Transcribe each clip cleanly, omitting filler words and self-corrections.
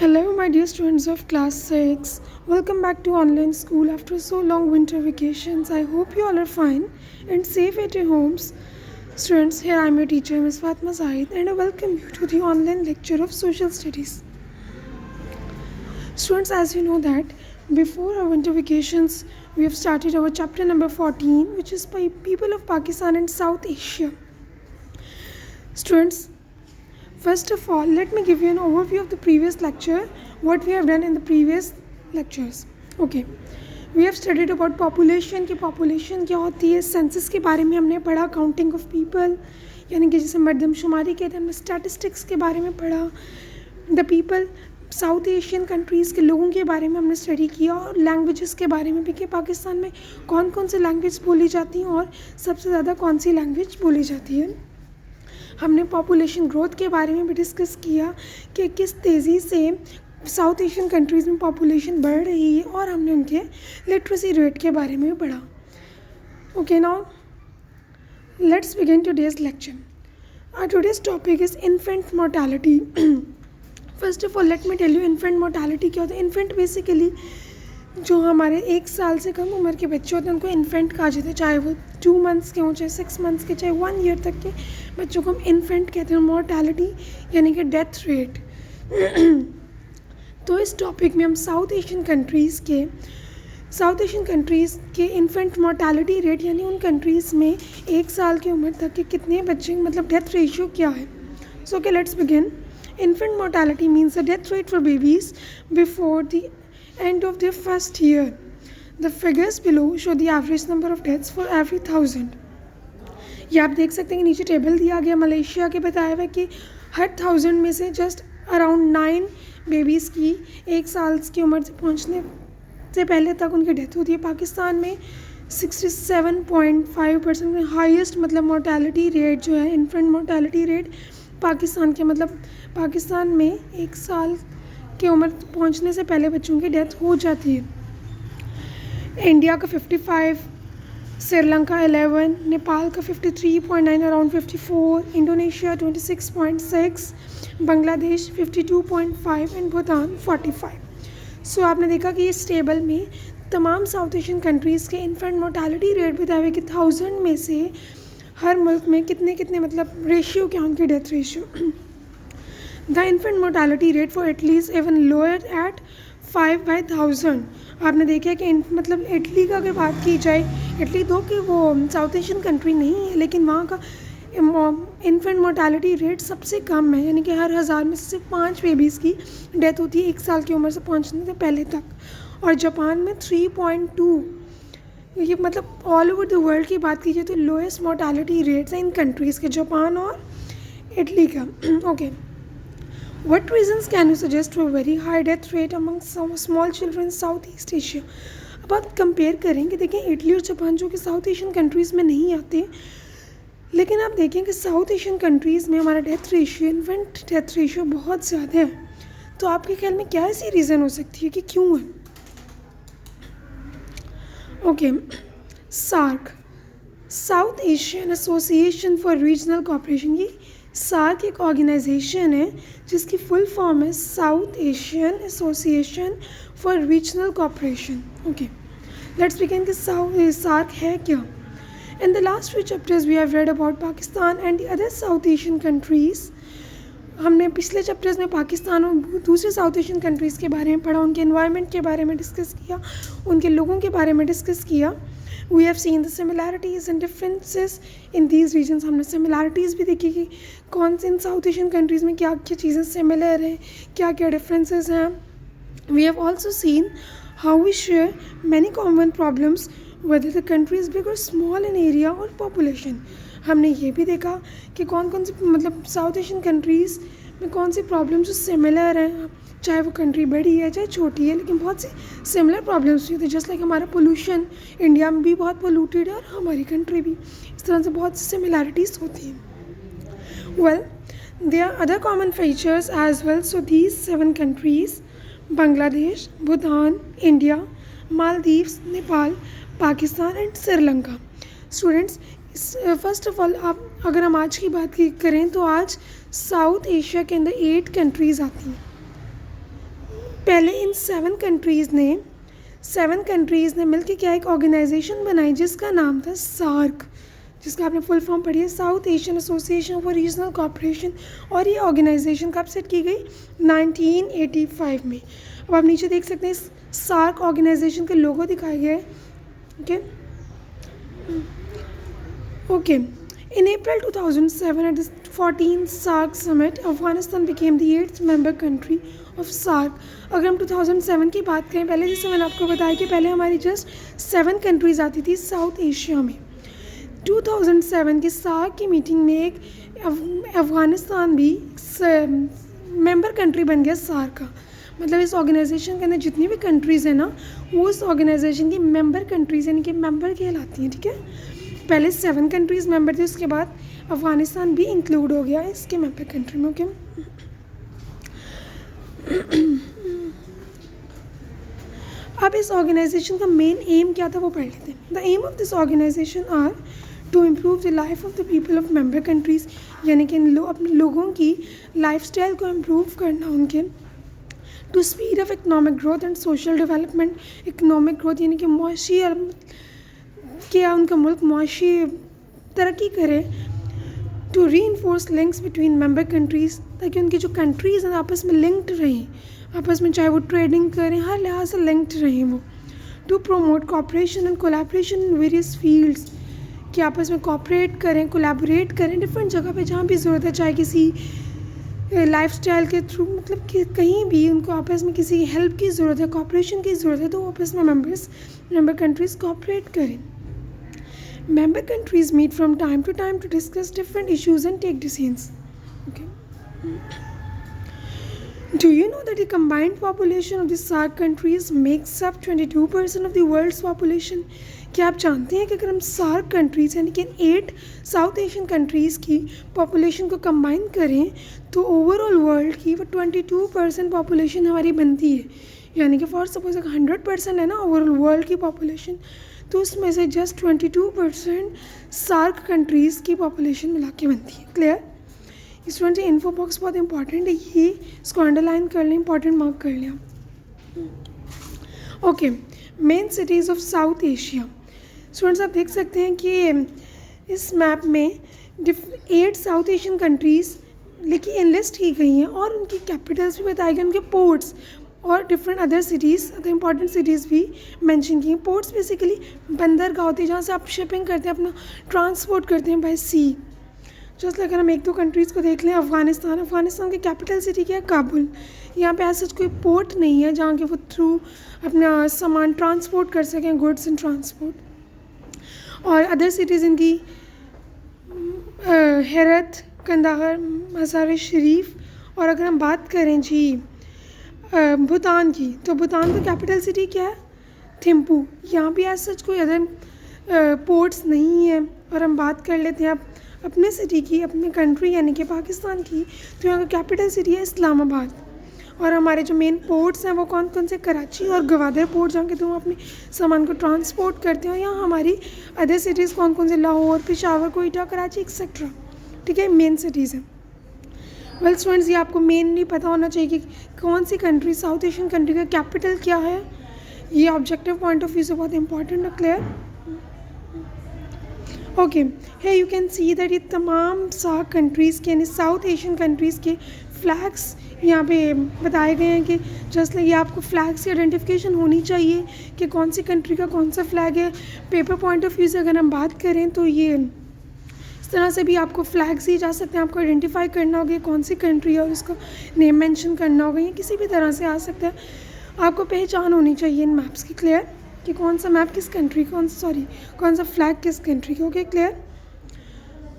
Hello, my dear students of class 6. Welcome back to online school after so long winter vacations. I hope you all are fine and safe at your homes. Students, here I am your teacher, Ms. Fatma Zahid, and I welcome you to the online lecture of Social Studies. Students, as you know that before our winter vacations, we have started our chapter number 14, which is by people of Pakistan and South Asia. Students, first of all, let me give you an overview of the previous lecture, what we have done in the previous lectures. Okay, we have studied about population कि population क्या होती है, census के बारे में हमने पढ़ा, counting of people यानी कि जिसे मरदमशुमारी कहते हैं, हमने statistics के बारे में पढ़ा, the people south Asian countries के लोगों के बारे में हमने स्टडी किया और लैंग्वेजेस के बारे में भी कि पाकिस्तान में कौन कौन सी लैंग्वेज बोली जाती हैं और सबसे ज़्यादा कौन सी लैंग्वेज बोली जाती है. हमने पॉपुलेशन ग्रोथ के बारे में भी डिस्कस किया कि किस तेज़ी से साउथ एशियन कंट्रीज़ में पॉपुलेशन बढ़ रही है और हमने उनके लिटरेसी रेट के बारे में भी पढ़ा. Okay, now let's begin today's lecture. Our today's topic is infant mortality. First of all let me tell you infant mortality क्या होता है. इन्फेंट बेसिकली जो हमारे 1 साल से कम उम्र के बच्चे होते हैं उनको इन्फेंट कहा जाता है, चाहे वो 2 मंथ्स के हों, चाहे 6 मंथ्स के, चाहे 1 ईयर तक के बच्चों को हम इन्फेंट कहते हैं. मोर्टालिटी यानी कि डेथ रेट. तो इस टॉपिक में हम साउथ एशियन कंट्रीज़ के इन्फेंट मोर्टालिटी रेट यानी उन कंट्रीज़ में 1 साल की उम्र तक के कितने बच्चे मतलब डेथ रेशियो क्या है. So okay, let's begin. Infant mortality means the death rate for babies before the end of their first year. The figures below show the average number of deaths for every 1,000. ये आप देख सकते हैं कि नीचे table दिया गया Malaysia के बताया हुआ कि हर 1,000 में से जस्ट अराउंड 9 बेबीज़ की 1 साल की उम्र से पहुंचने से पहले तक उनकी डेथ होती है. पाकिस्तान में 67.5% में हाईएस्ट मतलब मोर्टालिटी रेट जो है इन्फेंट मोर्टालिटी रेट पाकिस्तान के मतलब पाकिस्तान में 1 साल की उम्र पहुंचने से पहले बच्चों की डेथ हो जाती है. इंडिया का 55, श्रीलंका 11, नेपाल का 53.9 around 54, Indonesia 26.6, Bangladesh 52.5 and Bhutan 45. सो आपने देखा कि इस टेबल में तमाम साउथ एशियन कंट्रीज़ के इन्फेंट मोर्टालिटी रेट बताए हुए कि 1,000 में से हर मुल्क में कितने मतलब रेशियो क्या उनकी death ratio. The infant mortality rate for Italy is even lower eight 5/1000. आपने देखा कि मतलब इटली का अगर बात की जाए, इटली दो कि वो साउथ एशियन कंट्री नहीं है लेकिन वहाँ का इन्फेंट मोर्टालिटी रेट सबसे कम है यानी कि हर 1,000 में से सिर्फ 5 बेबीज़ की डेथ होती है 1 साल की उम्र से पहुँचने से पहले तक. और जापान में 3.2. ये मतलब ऑल ओवर द वर्ल्ड की बात की जाए तो लोएस्ट मोर्टालिटी रेट्स हैं इन कंट्रीज़ के, जापान और इटली का. Okay, what reasons can you suggest for very high death rate among small children south east Asia. अब आप कंपेयर करेंगे, देखें इटली और जापान जो कि साउथ एशियन कंट्रीज़ में नहीं आते, लेकिन आप देखें कि साउथ एशियन कंट्रीज़ में हमारा death ratio infant death ratio बहुत ज़्यादा है. तो आपके ख्याल में क्या ऐसी रीज़न हो सकती है कि क्यों है. Okay, SAARC South Asian Association for Regional Cooperation. ये सार्क एक ऑर्गेनाइजेशन है जिसकी फुल फॉर्म है South Asian Association for Regional Cooperation. Okay, let's begin कि सार्क है क्या. In the last few chapters we have read about Pakistan and the other South Asian countries. हमने पिछले चैप्टर्स में पाकिस्तान और दूसरे साउथ एशियन कंट्रीज़ के बारे में पढ़ा, उनके एनवायरनमेंट के बारे में डिस्कस किया, उनके लोगों के बारे में डिस्कस किया. We have seen the similarities and differences in these regions. हमने सिमिलैरिटीज़ भी देखी कि कौन से इन साउथ एशियन कंट्रीज़ में क्या क्या चीज़ें सिमिलर हैं, क्या क्या डिफरेंसेस हैं. We have also seen how we share many common problems whether the country is big और स्मॉल इन एरिया और पॉपुलेशन. हमने ये भी देखा कि कौन कौन सी मतलब साउथ एशियन कंट्रीज़ में कौन सी प्रॉब्लम्स जो सिमिलर हैं, चाहे वो कंट्री बड़ी है चाहे छोटी है, लेकिन बहुत सी सिमिलर प्रॉब्लम्स भी होती है. जस्ट लाइक हमारा पोल्यूशन, इंडिया में भी बहुत पोल्यूटेड है और हमारी कंट्री भी, इस तरह से बहुत सी सिमिलैरिटीज़ होती हैं. Well, there are other common features as well. So these 7 countries Bangladesh, Bhutan, India, Maldives, Nepal, Pakistan and Sri Lanka. Students, first of all आप अगर हम आज की बात करें तो आज साउथ एशिया के अंदर 8 कंट्रीज़ आती हैं. पहले इन 7 कंट्रीज़ ने मिलकर क्या एक ऑर्गेनाइजेशन बनाई जिसका नाम था सार्क, जिसका आपने फुल फॉर्म पढ़ी है, South Asian Association for Regional cooperation. और ये ऑर्गेनाइजेशन कब सेट की गई? 1985 में। अब आप नीचे देख सकते हैं सार्क ऑर्गेनाइजेशन के लोगो दिखाए गए हैं। Okay In April 2007, at the 14th SAARC summit, Afghanistan became the 8th member country of SAARC. अगर हम 2007 की बात करें, पहले जैसे मैंने आपको बताया कि पहले हमारी जस्ट 7 कंट्रीज़ आती थी साउथ एशिया में। 2007 की SAARC की मीटिंग में एक अफ़गानिस्तान भी मेंबर कंट्री बन गया SAARC का। मतलब इस ऑर्गेनाइजेशन के अंदर जितनी भी कंट्रीज़ हैं ना, वो उस ऑर्गेनाइजेशन की मेंबर कंट्रीज़ यानी कि मेंबर कहलाती हैं। ठीक है, पहले 7 कंट्रीज़ मेंबर थे, उसके बाद अफ़गानिस्तान भी इंक्लूड हो गया इसके मेंबर कंट्री में। ओके, अब इस ऑर्गेनाइजेशन का मेन एम क्या था वो पढ़ लेते हैं। The aim of this organisation are to improve the life of the people of member countries, यानी कि अपने लोगों की लाइफस्टाइल को इम्प्रूव करना उनके। To speed up economic growth and social development, economic growth यानी कि मुआशी और क्या उनका मुल्क मुआशी तरक्की करे। To reinforce links between member countries, ताकि उनकी जो कंट्रीज़ हैं आपस में लिंक्ड रहें, आपस में चाहे वो ट्रेडिंग करें, हर लिहाज से लिंक्ड रहें वो। To promote cooperation and collaboration in various fields, कि आपस में कोऑपरेट करें, कोलैबोरेट करें डिफरेंट जगह पे जहाँ भी ज़रूरत है, चाहे किसी लाइफस्टाइल के थ्रू, मतलब कि कहीं भी उनको आपस में किसी हेल्प की ज़रूरत है, कोऑपरेशन की ज़रूरत है, तो आपस में मेंबर कंट्रीज़ कोऑपरेट करें। Member countries meet from time to time to discuss different issues and take decisions. Okay. Do you know that the combined population of the SAARC countries makes up 22% of the world's population? क्या आप जानते हैं कि अगर हम SAARC countries यानी कि 8 south Asian countries की पॉपुलेशन को कंबाइन करें तो ओवरऑल वर्ल्ड की वो 22% पॉपुलेशन हमारी बनती है। यानी कि फॉर सपोज अगर 100% है ना ओवरऑल वर्ल्ड की पॉपुलेशन, तो उसमें से जस्ट 22% सार्क कंट्रीज़ की पॉपुलेशन मिला के बनती है। क्लियर? स्टूडेंट ये इन्फो बॉक्स बहुत इंपॉर्टेंट है, ये इसको अंडरलाइन कर लें, इंपॉर्टेंट मार्क कर लें आप। Okay, main cities of south Asia. Students आप देख सकते हैं कि इस मैप में 8 साउथ एशियन कंट्रीज़ लिखी एनलिस्ट की गई हैं और उनकी कैपिटल्स भी बताए गए, उनके पोर्ट्स और different other cities, other important cities भी मेंशन की हैं। पोर्ट्स बेसिकली बंदरगाह होती है जहाँ से आप शिपिंग करते हैं, अपना ट्रांसपोर्ट करते हैं बाय सी। जस्ट लाइक अगर हम 1-2 कंट्रीज़ को देख लें, अफ़गानिस्तान की कैपिटल सिटी क्या है? काबुल। यहाँ पे ऐसा कोई पोर्ट नहीं है जहाँ के वो थ्रू अपना सामान ट्रांसपोर्ट कर सकें, गुड्स एंड ट्रांसपोर्ट। और अदर सिटीज़ इनकी हेरत, कंदाहार, मज़ार शरीफ। और अगर हम बात करें जी भूटान की, तो भूटान का कैपिटल सिटी क्या है? थिम्पू। यहाँ भी ऐसा कोई अदर पोर्ट्स नहीं है। और हम बात कर लेते हैं अब अपने सिटी की, अपने कंट्री यानी कि पाकिस्तान की, तो यहाँ का कैपिटल सिटी है इस्लामाबाद। और हमारे जो मेन पोर्ट्स हैं वो कौन कौन से? कराची और गवादर पोर्ट, जहाँ के तो हम अपने सामान को ट्रांसपोर्ट करते हैं। और यहाँ हमारी अदर सिटीज़ कौन कौन से? लाहौर, पेशावर, कोयटा, कराची एक्सेट्रा। ठीक है, मेन सिटीज़ हैं। वेल स्टूडेंट्स, ये आपको मेनली पता होना चाहिए कि कौन सी कंट्री, साउथ एशियन कंट्री का कैपिटल क्या है। ये ऑब्जेक्टिव पॉइंट ऑफ व्यू से बहुत इंपॉर्टेंट है। क्लियर? ओके, है यू कैन सी दैट ये तमाम सार्क कंट्रीज़ के यानी साउथ एशियन कंट्रीज़ के फ्लैग्स यहाँ पे बताए गए हैं कि जस्ट लाइक ये आपको फ्लैग्स की आइडेंटिफिकेशन होनी चाहिए कि कौन सी कंट्री का कौन सा फ्लैग है। पेपर पॉइंट ऑफ व्यू से अगर हम बात करें तो ये इस तरह से भी आपको फ्लैग्स ही जा सकते हैं, आपको आइडेंटिफाई करना होगा कौन सी कंट्री है और उसका नेम मेंशन करना होगा, या किसी भी तरह से आ सकता है। आपको पहचान होनी चाहिए इन मैप्स की। क्लियर? कि कौन सा मैप किस कंट्री, कौन सा फ्लैग किस कंट्री का। Okay, clear?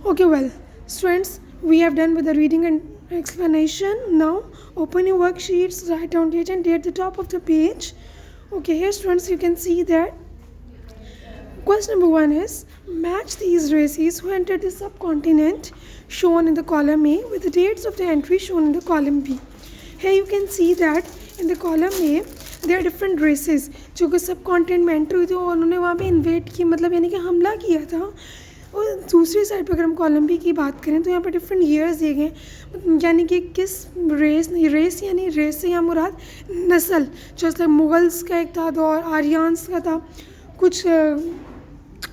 Okay, well students, we have done with the reading and explanation. Now open your worksheets, write down date and date at the top of the page. Okay, here students you can see that question number 1 is match these races who entered the subcontinent shown in the column A with the dates of the entry shown in the column B. Here you can see that in the column A there are different races जो कि subcontinent में enter हुई थी और उन्होंने वहाँ पे InvIT की, मतलब यानी कि हमला किया था और दूसरी साइड पर अगर हम कॉलम बी की बात करें तो यहाँ पर डिफरेंट ईयर्स दिए गए हैं, यानी कि किस रेस यानी रेस से यहाँ मुराद नस्ल, जैसे मुगल्स का एक था दौर, आर्यंस का था, कुछ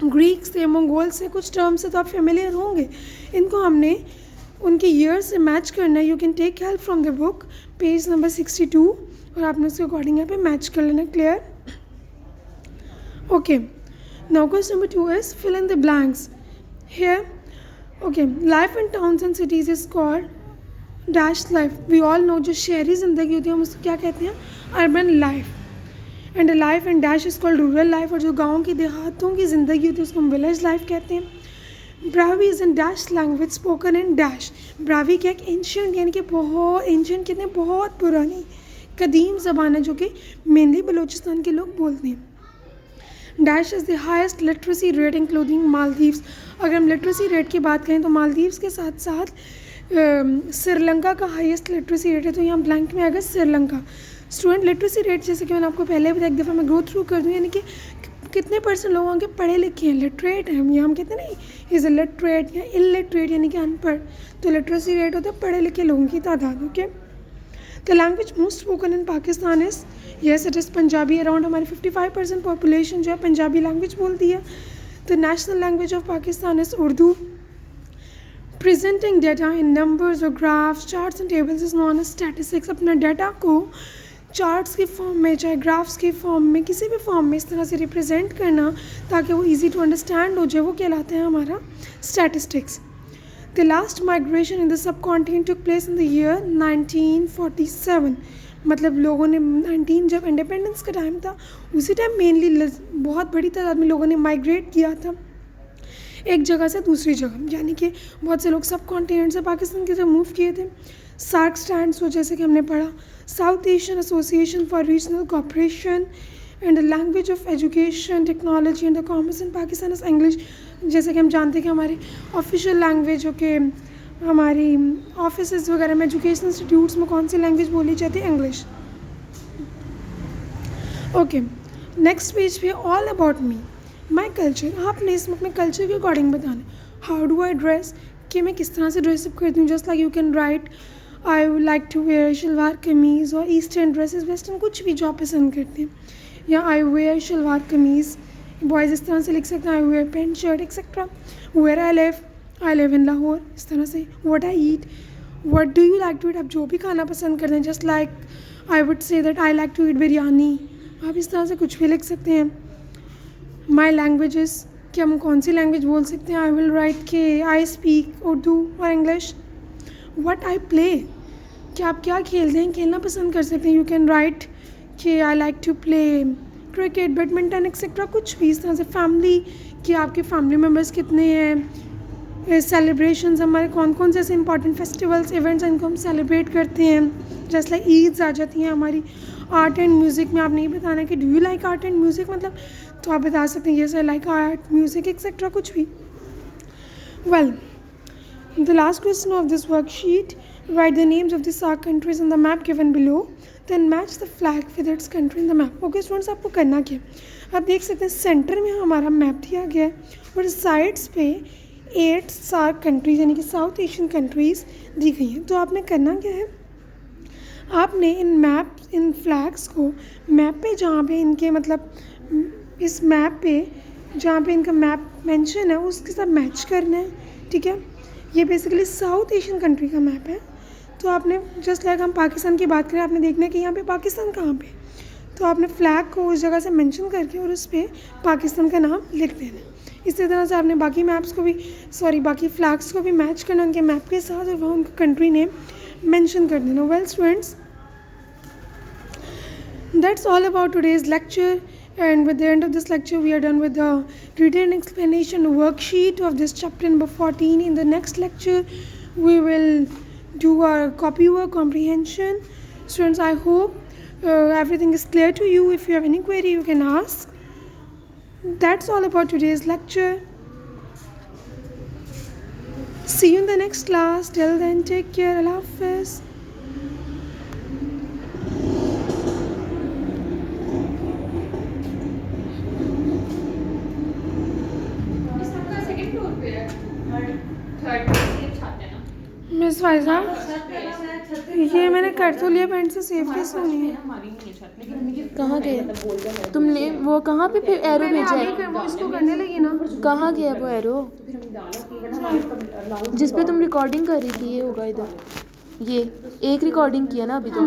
ग्रीक्स थे, मंगोल्स से, कुछ टर्म्स से तो आप फेमिलियर होंगे। इनको हमने उनके ईयर से मैच करना है। You can take help from the book page number 62 और आपने उसके अकॉर्डिंग यहाँ पे मैच कर लेना। Clear? Okay, now question number 2 is fill in the blanks here. Okay, life in towns and cities is called dash life. We all know जो शहरी ज़िंदगी होती है हम उसको क्या कहते हैं? Urban life. And life and dash is called rural life. और जो गाँव की देहातों की ज़िंदगी होती है उसको हम विलेज लाइफ कहते हैं। Brahui is in dash language spoken in dash. Brahui क्या एक एंशियंट, यानी कि बहुत एंशियंट, कितने बहुत पुरानी कदीम ज़बान है जो कि मेनली बलूचिस्तान के लोग बोलते हैं। Dash is the highest literacy rate including Maldives. अगर हम लिटरेसी रेट की बात करें तो मालदीव्स के साथ साथ श्रीलंका का हाईएस्ट लिटरेसी रेट है, तो यहाँ ब्लैंक में आएगा श्रीलंका। स्टूडेंट लिटरेसी रेट जैसे कि मैंने आपको पहले भी एक दफ़ा मैं गो थ्रू कर दूँ, यानी कि कितने परसेंट लोग वहाँ के पढ़े लिखे हैं, लिटरेट हैं। या हम कहते हैं ना इज़ अ लिटरेट या इलिटरेट, यानी कि अनपढ़। तो लिटरेसी रेट होता है पढ़े लिखे लोगों की तादाद। Okay, the language most spoken in Pakistan is, yes it is Punjabi. Around हमारी 55% पॉपुलेशन जो है पंजाबी लैंग्वेज बोलती है। The national language of Pakistan is Urdu. Presenting data in numbers और graphs, charts and tables is known as statistics. अपना डाटा को charts की form में, चाहे ग्राफ्स की फॉर्म में, किसी भी फॉर्म में इस तरह से रिप्रेजेंट करना ताकि वो इजी टू अंडरस्टैंड हो जाए, वो कहलाता है हमारा statistics. The last migration in the sub continent took place in the year 1947। मतलब लोगों ने 19 जब इंडिपेंडेंस का टाइम था उसी टाइम मेनली बहुत बड़ी तादाद में लोगों ने माइग्रेट किया था एक जगह से दूसरी जगह, यानी कि बहुत से लोग सब कॉन्टिनेंट से पाकिस्तान की तरफ मूव किए थे। सार्क स्टैंड्स हो, जैसे कि हमने पढ़ा, south Asian Association for Regional cooperation and the language of education, technology and the commerce in Pakistan is English. जैसे कि हम जानते हैं कि हमारी ऑफिशियल लैंग्वेज हो के हमारी ऑफिस वगैरह में, एजुकेशनल इंस्टीट्यूट्स में कौन सी लैंग्वेज बोली जाती है? इंग्लिश। ओके, नेक्स्ट पेज पे all about me my culture. आपने इसमें अपने कल्चर के अकॉर्डिंग बताना। हाउ डू आई ड्रेस, कि मैं किस तरह से ड्रेसअप करती हूँ। Just like you can write I would like to wear shalwar kameez, और ईस्टर्न ड्रेसेस, वेस्टर्न, कुछ भी जो आप पसंद करते हैं। या आई वेयर शलवार कमीज़, बॉयज़ इस तरह से लिख सकते हैं I wear pant shirt etcetera. Where I live in Lahore, इस तरह से। What I eat, what do you like to eat, आप जो भी खाना पसंद करते हैं। Just like I would say that I like to eat biryani, आप इस तरह से कुछ भी लिख सकते हैं। माई लैंग्वेजेस, कि हम कौन सी लैंग्वेज बोल सकते हैं। आई विल राइट के आई स्पीक उर्दू और इंग्लिश। व्हाट आई प्ले, कि आप क्या खेलते हैं, खेलना पसंद कर सकते हैं। यू कैन राइट कि I like to play cricket, badminton etcetera, कुछ भी इस तरह से। फैमिली, कि आपके फैमिली मेम्बर्स कितने हैं। सेलिब्रेशंस, हमारे कौन कौन से ऐसे इंपॉर्टेंट फेस्टिवल्स, इवेंट्स हैं इनको हम सेलिब्रेट करते हैं। जस्ट लाइक ईद्स आ जाती हैं हमारी। आर्ट एंड म्यूज़िक में आपने ये बताना कि do you like art and music, मतलब तो आप बता सकते हैं yes I like art music etcetera, कुछ भी। Well, the last question of this worksheet, write the names of the SAARC countries in the map given below, then match the flag with its country in the map. Okay students, आपको करना क्या, आप देख सकते हैं centre में हमारा map दिया गया है और साइड्स पे 8 सार्क कंट्रीज यानी कि साउथ एशियन कंट्रीज़ दी गई हैं। तो आपने करना क्या है, आपने इन फ्लैग्स को मैप पे जहाँ पे इनके मतलब इस मैप पे जहाँ पे इनका मैप मेंशन है उसके साथ मैच करना है। ठीक है, ये बेसिकली साउथ एशियन कंट्री का मैप है। तो आपने जस्ट लाइक हम पाकिस्तान की बात करें, आपने देखना है कि यहाँ पे पाकिस्तान कहाँ पे, तो आपने फ्लैग को उस जगह से मेंशन करके और उस पर पाकिस्तान का नाम लिख देना। इसी तरह से आपने बाकी मैप्स को भी बाकी फ्लैग्स को भी मैच करना उनके मैप के साथ और वहाँ उनका कंट्री नेम मेंशन कर देना। Well students, that's all about today's lecture, and with the end of this lecture we are done with the written explanation worksheet of this chapter number 14. In the next lecture we will do our copy work comprehension. Students, I hope everything is clear to you. If you have any query you can ask. That's all about today's lecture. See you in the next class. Till then, take care. Allah Hafiz. इसका second floor पे है। गाइजा ये मैंने कर तो लिया, pant से safe कैसे होनी है? कहाँ गए तुमने? वो कहाँ पे फिर एरो मैंने भेजा आगे है? वो इसको करने लगी ना। कहाँ गया वो एरो जिस पे तुम रिकॉर्डिंग कर रही थी? ये होगा इधर, ये एक रिकॉर्डिंग किया ना अभी तो।